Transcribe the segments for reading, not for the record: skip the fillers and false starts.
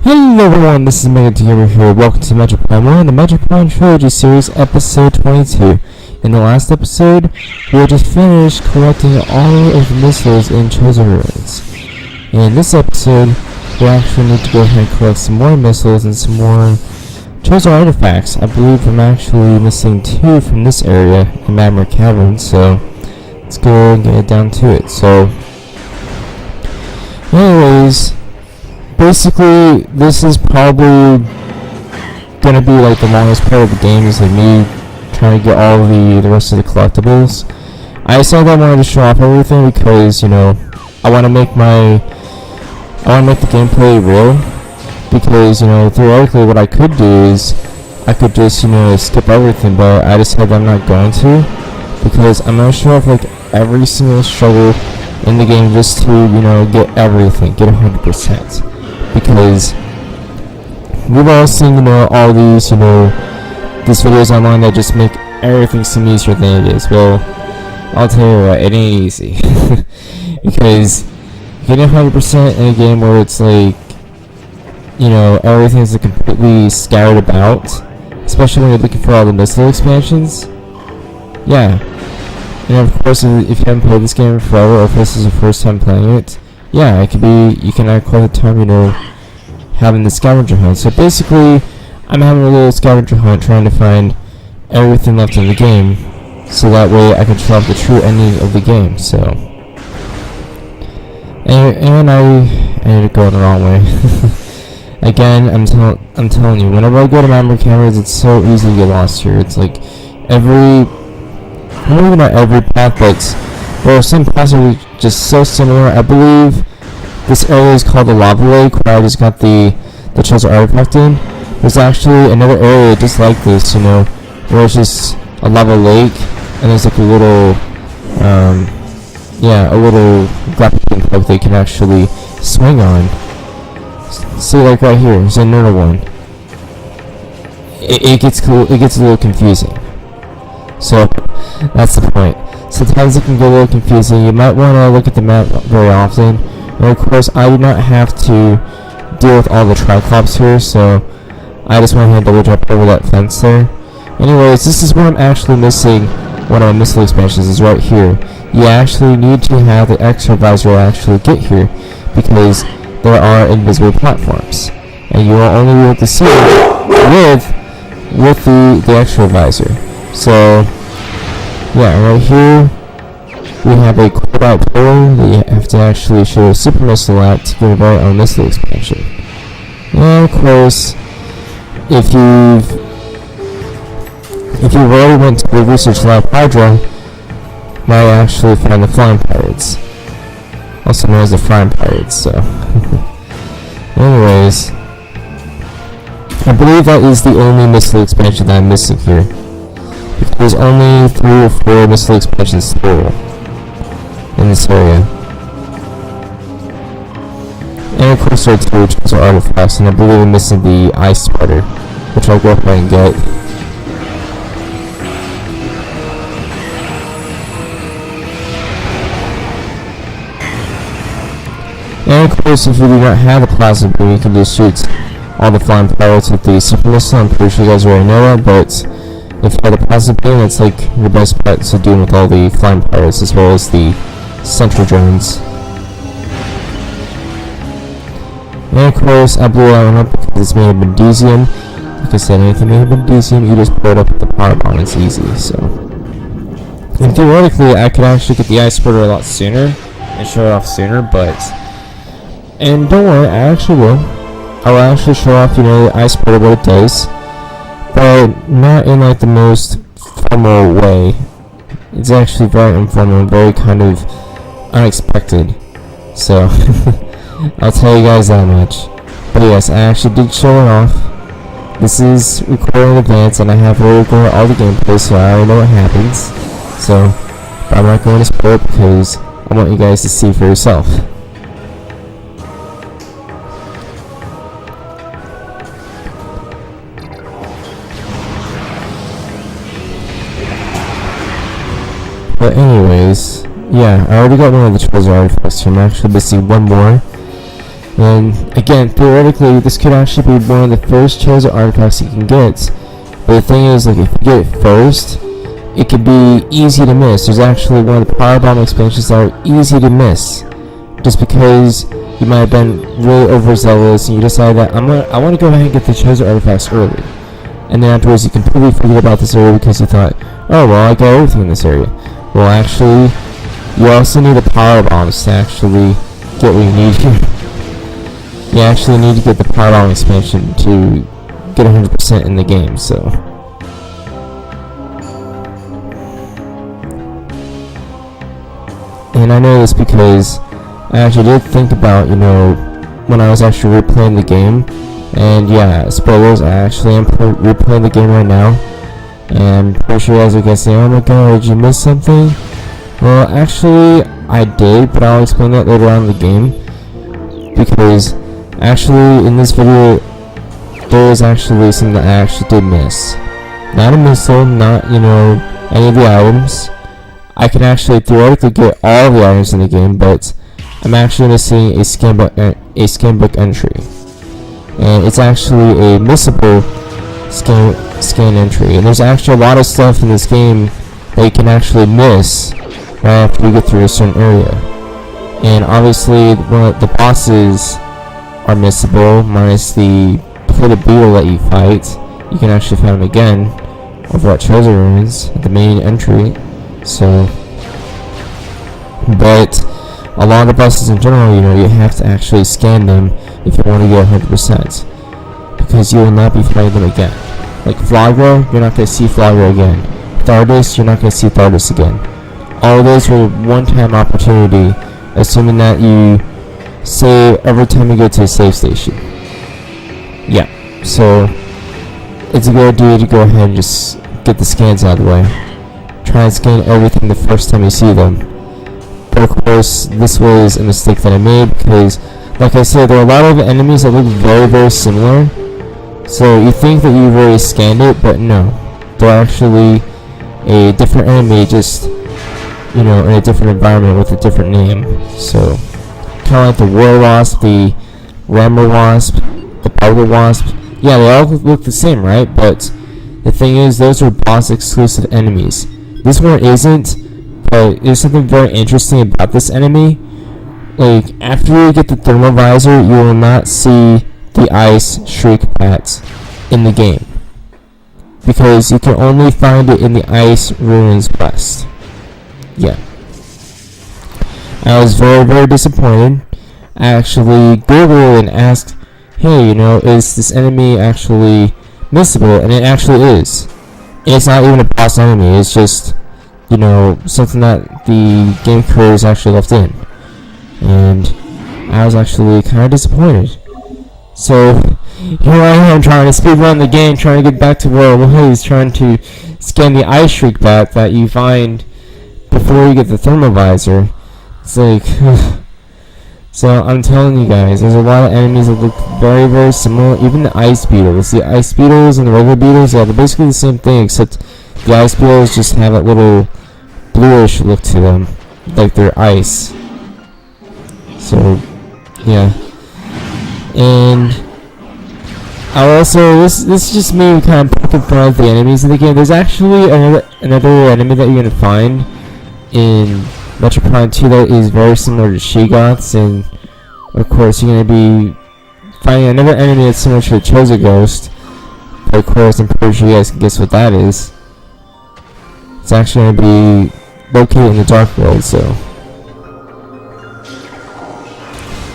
Hello everyone, this is Metroid here. Welcome to Metroid Prime 1, the Metroid Prime Trilogy series, episode 22. In the last episode, we just finished collecting all of the missiles in Chosen Ruins. In this episode, we actually need to go ahead and collect some more missiles and some more Chosen artifacts. I believe I'm actually missing 2 from this area in Magmoor Cavern, so let's go and get down to it. So, anyways, basically, this is probably gonna be like the longest part of the game, is like me trying to get all the rest of the collectibles. I decided I wanted to show off everything because, you know, I want to make the gameplay real. Because, you know, theoretically what I could do is I could just, you know, skip everything, but I decided I'm not going to, because I'm gonna show off like every single struggle in the game just to, you know, get everything, get 100%. Because we've all seen, you know, all these, you know, these videos online that just make everything seem easier than it is. Well, I'll tell you what, it ain't easy. Because getting 100% in a game where it's like, you know, everything's completely scattered about, especially when you're looking for all the missile expansions. Yeah. And of course, if you haven't played this game forever, or if this is your first time playing it, yeah, it could be, you can have quite a time, you know, having the scavenger hunt. So basically, I'm having a little scavenger hunt trying to find everything left in the game, so that way I can show off the true ending of the game. So, and I ended up going the wrong way. Again, I'm telling you, whenever I go to Magmoor Caverns, it's so easy to get lost here. It's like maybe not every path, but there are some paths that are just so similar. I believe this area is called the Lava Lake, where I just got the Chosen artifact in. There's actually another area just like this, you know, where it's just a lava lake, and there's like a little, a little grappling hook they can actually swing on. See, like right here, there's another one. It gets cool. It gets a little confusing. So that's the point. Sometimes it can get a little confusing. You might want to look at the map very often. And of course, I do not have to deal with all the Triclops here, so I just went ahead and double jump over that fence there. Anyways, this is where I'm actually missing one of my missile expansions, is right here. You actually need to have the extra visor to actually get here, because there are invisible platforms, and you will only be able to see it with the extra visor. So, yeah, right here we have a cooldown pillar that you have to actually show a super missile at to get right on missile expansion. And of course, if you've already went to the research lab, Hydra might actually find the flying pirates, also known as the flying pirates. So, anyways, I believe that is the only missile expansion that I'm missing here. There's only 3 or 4 missile expansions total in this area. And of course there are 2 Chosen artifacts, and I believe I'm missing the ice spider, which I'll go ahead and get. And of course, if you do not have the plasma beam, you can just shoot all the flying pirates with the super missile. I'm pretty sure you guys already know that, but if you have the plasma beam, it's like your best bet to do with all the flying pirates, as well as the central drones. And of course, I blew that one up because it's made of magnesium. Like I said, anything made of magnesium, you just blow it up with the power bomb, it's easy. So, and theoretically, I could actually get the ice splitter a lot sooner and show it off sooner, but, and don't worry, I actually will. I will actually show off, you know, the ice splitter, what it does, but not in like the most formal way. It's actually very informal and very kind of unexpected. So I'll tell you guys that much. But yes, I actually did show it off. This is recorded in advance, and I have already recorded all the gameplay, so I already know what happens. So, but I'm not going to spoil it because I want you guys to see for yourself. But anyways, yeah, I already got one of the Trilogy artifacts here. I'm actually missing one more. And again, theoretically, this could actually be one of the first chosen artifacts you can get. But the thing is, like, if you get it first, it could be easy to miss. There's actually one of the Power Bomb expansions that are easy to miss, just because you might have been really overzealous and you decide that I want to go ahead and get the chosen artifacts early, and then afterwards you completely forget about this area because you thought, oh well, I got everything in this area. Well, actually, you also need the Power Bombs to actually get what you need here. You actually need to get the Power Bomb expansion to get 100% in the game, so. And I know this because I actually did think about, when I was actually replaying the game. And yeah, spoilers, I actually am replaying the game right now. And I'm pretty sure you guys are guessing, oh my god, did you miss something? Well, actually, I did, but I'll explain that later on in the game. Because, actually, in this video, there is actually something that I actually did miss. Not a missile, not, any of the items. I can actually theoretically get all of the items in the game, but I'm actually missing a scan book entry. And it's actually a missable scan entry. And there's actually a lot of stuff in this game that you can actually miss right after you get through a certain area. And obviously, the bosses are missable, minus the Plate Beetle that you fight. You can actually find them again over at Treasure Ruins, at the main entry. So, but a lot of the bosses in general, you have to actually scan them if you want to get 100%, because you will not be fighting them again. Like Flagra, you're not going to see Flagra again. Thardus, you're not going to see Thardus again. All of those were one-time opportunity, assuming that you save every time you go to a save station. Yeah, so it's a good idea to go ahead and just get the scans out of the way. Try and scan everything the first time you see them. But of course, this was a mistake that I made because, like I said, there are a lot of enemies that look very, very similar. So you think that you've already scanned it, but no. They're actually a different enemy, just, in a different environment with a different name. So, kind of like the War Wasp, the Rammer Wasp, the Bugler Wasp. Yeah, they all look the same, right? But the thing is, those are boss exclusive enemies. This one isn't, but there's something very interesting about this enemy. Like, after you get the thermal visor, you will not see the ice shriekbat in the game, because you can only find it in the Ice Ruins quest. Yeah. I was very, very disappointed. I actually Googled and asked, hey, is this enemy actually missable? And it actually is. It's not even a boss enemy, it's just, something that the game creators actually left in. And I was actually kind of disappointed. So, here I am trying to speedrun the game, trying to get back to where I was, trying to scan the Ice Shriekbat that you find before you get the thermal visor. It's like, so I'm telling you guys, there's a lot of enemies that look very, very similar. Even the Ice Beetles. The Ice Beetles and the regular Beetles, yeah, they're basically the same thing, except the Ice Beetles just have that little bluish look to them, like they're ice. So, yeah. And I also, this is just me kind of poking fun at the enemies in the game. There's actually another enemy that you're going to find in Metroid Prime 2 that is very similar to Shegoths, and of course you're going to be finding another enemy that's similar to the Chosen Ghost. But of course, I'm pretty sure you guys can guess what that is. It's actually going to be located in the Dark World, so.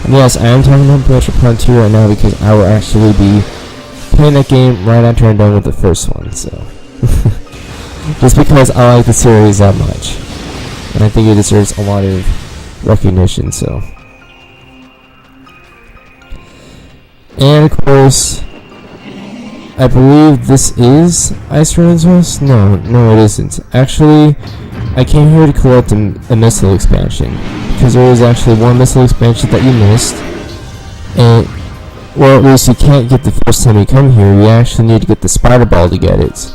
And yes, I am talking about Metroid Prime 2 right now because I will actually be playing that game right after I'm done with the first one, so. Just because I like the series that much. And I think it deserves a lot of recognition, so. And of course, I believe this is Ice Ruins House? No, it isn't. Actually, I came here to collect a missile expansion, because there is actually one missile expansion that you missed, and, well, at least you can't get the first time you come here. You actually need to get the spider ball to get it.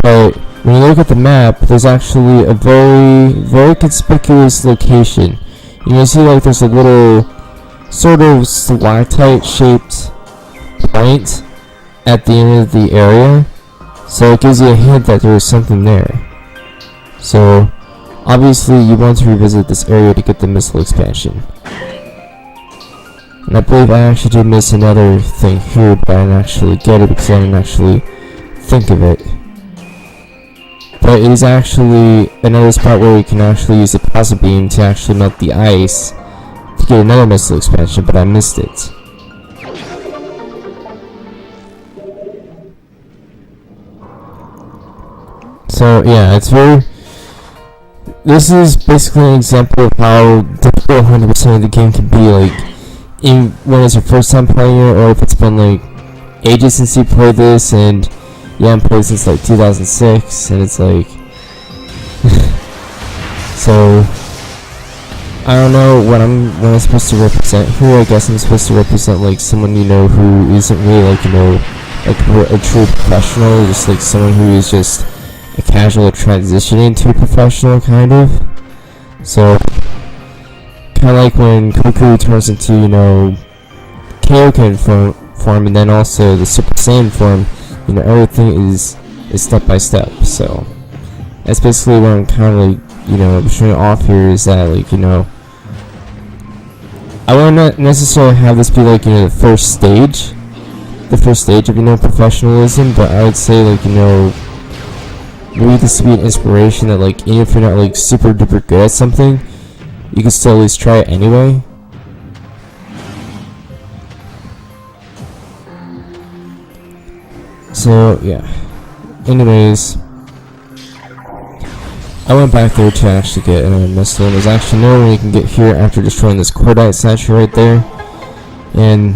But when you look at the map, there's actually a very, very conspicuous location. You can see like there's a little sort of stalactite shaped point at the end of the area, so it gives you a hint that there is something there. So obviously you want to revisit this area to get the missile expansion. And I believe I actually did miss another thing here, but I didn't actually get it because I didn't actually think of it. But it is actually another spot where you can actually use the plasma beam to actually melt the ice to get another missile expansion, but I missed it. So yeah, it's very... This is basically an example of how difficult 100% of the game can be, like, when it's your first time playing it, or if it's been like ages since you played this, and you haven't played since like 2006, and it's like so I don't know what I'm supposed to represent here. I guess I'm supposed to represent like someone, you know, who isn't really like, you know, like a true professional, just like someone who is just a casual transitioning to a professional, kind of. So kind of like when Goku turns into, you know, Kaioken form, and then also the Super Saiyan form, you know, everything is step by step. So that's basically what I'm kind of like, you know, showing off here, is that, like, you know, I wouldn't necessarily have this be like, you know, the first stage of, you know, professionalism, but I would say, like, you know, maybe this would be an inspiration that, like, even if you're not like super duper good at something, you can still at least try it anyway. So yeah, anyways, I went back there to actually get another missile, and there's actually no one you can get here after destroying this cordite statue right there. And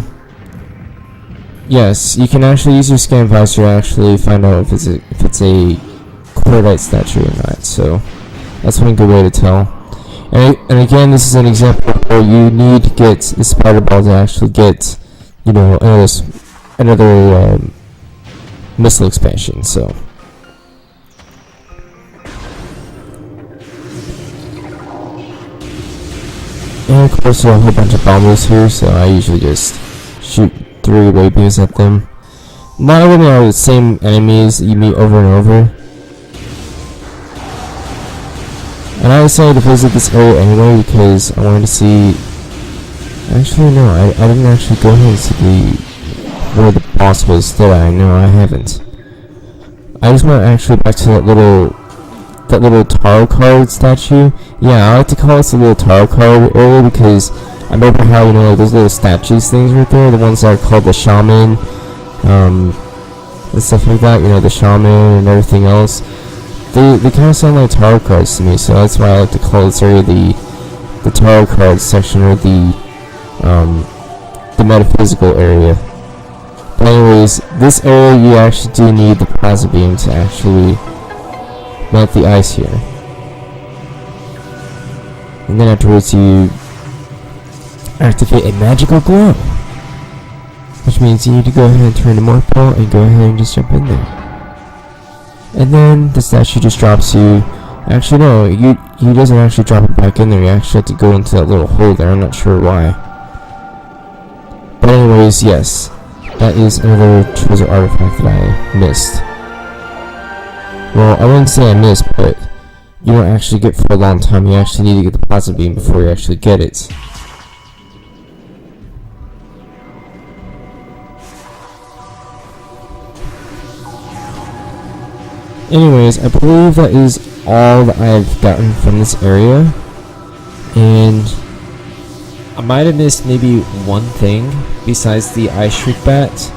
yes, you can actually use your scan visor to actually find out if it's a cordite statue or not, so that's one good way to tell. And again, this is an example where you need to get the spider ball to actually get, you know, another missile expansion. So and of course there are a whole bunch of bombers here, so I usually just shoot 3 wave beams at them. A lot of them are the same enemies that you meet over and over. And I decided to visit this area anyway because I wanted to see... Actually, no, I didn't actually go ahead and see where the boss was, did I? No, I haven't. I just went actually back to that little tarot card statue. Yeah, I like to call this a little tarot card area because I remember how, you know, like those little statues things right there, the ones that are called the shaman, and stuff like that, you know, the shaman and everything else. They kind of sound like tarot cards to me, so that's why I like to call this area the tarot cards section, or the metaphysical area. But anyways, this area you actually do need the plasma beam to actually melt the ice here. And then afterwards you activate a magical glow, which means you need to go ahead and turn to Morpho and go ahead and just jump in there. And then the statue just drops you. Actually, no, he doesn't actually drop it back in there. You actually have to go into that little hole there. I'm not sure why. But anyways, yes, that is another treasure artifact that I missed. Well, I wouldn't say I missed, but you don't actually get for a long time. You actually need to get the plasma beam before you actually get it. Anyways, I believe that is all that I've gotten from this area, and I might have missed maybe one thing besides the ice shriekbat,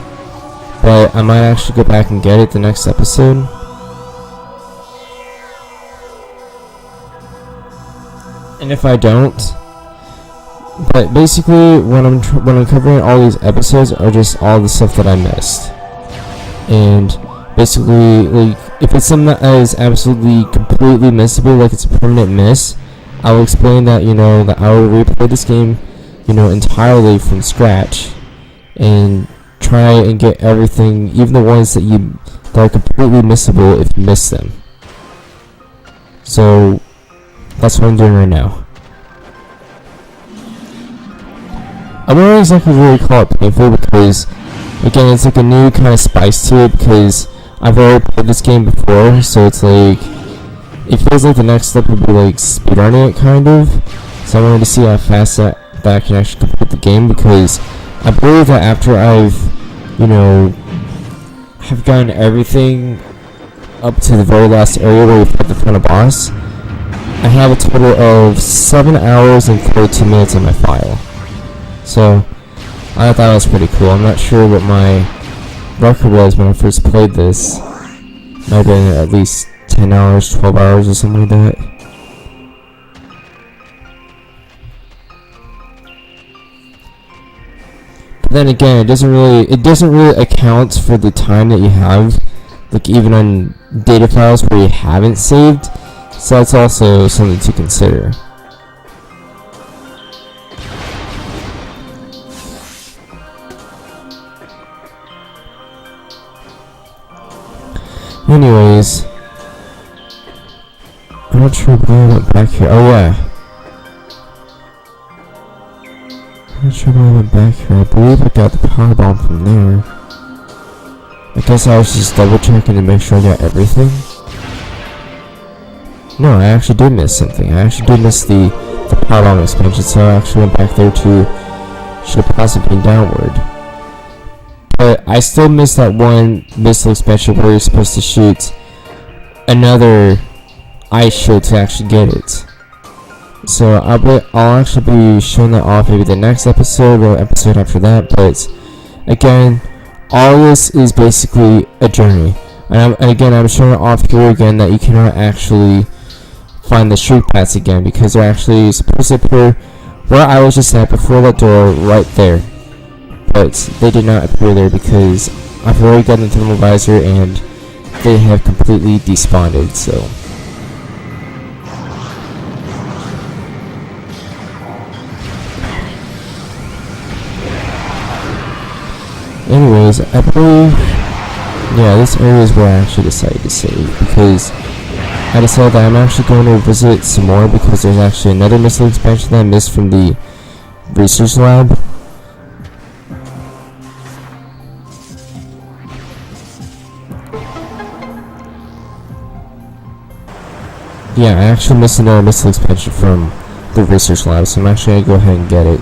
but I might actually go back and get it the next episode. And if I don't, but basically when I'm covering all these episodes are just all the stuff that I missed, and basically, like, if it's something that is absolutely completely missable, like it's a permanent miss, I will explain that, you know, that I will replay this game, you know, entirely from scratch, and try and get everything, even the ones that are completely missable if you miss them. So that's what I'm doing right now. I wouldn't exactly really call it painful because, again, it's like a new kind of spice to it because I've already played this game before, so it's like, it feels like the next step would be like speedrunning it, kind of. So I wanted to see how fast that I can actually complete the game, because I believe that after I've, have gotten everything up to the very last area where we fight the final boss, I have a total of 7 hours and 42 minutes in my file. So I thought that was pretty cool. I'm not sure what my record was when I first played this. Might have been at least 10 hours, 12 hours or something like that. But then again, it doesn't really account for the time that you have, like even on data files where you haven't saved. So that's also something to consider. Anyways, I'm not sure why I went back here. Oh yeah. I'm not sure why I went back here. I believe I got the power bomb from there. I guess I was just double checking to make sure I got everything. No, I actually did miss something. I actually did miss the power bomb expansion, so I actually went back there to should have possibly been downward. But I still missed that one missile expansion where you're supposed to shoot another ice shield to actually get it. So I'll actually be showing that off maybe the next episode or episode after that. But again, all this is basically a journey. And again, I'm showing it off here again that you cannot actually find the shriekbats again, because they're actually supposed to appear where I was just at before that door right there. But they did not appear there because I've already gotten the thermal visor and they have completely despawned, so. Anyways, I believe, yeah, this area is where I actually decided to save, because I decided that I'm actually going to visit some more, because there's actually another missile expansion that I missed from the research lab. Yeah, I actually missed another missile expansion from the research lab, so I'm actually going to go ahead and get it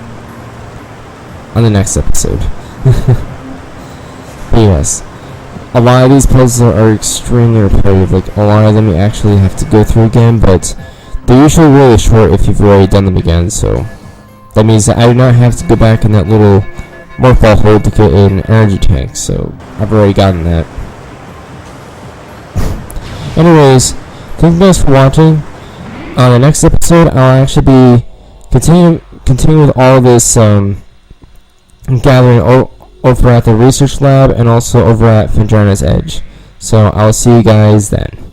on the next episode. But yes, a lot of these puzzles are extremely repetitive. Like, a lot of them you actually have to go through again, but they're usually really short if you've already done them again, so that means that I do not have to go back in that little morphball hole to get an energy tank, so I've already gotten that. Anyways, thank you guys for watching. On the next episode, I'll actually be continuing with all this gathering over at the research lab and also over at Phendrana's Edge. So I'll see you guys then.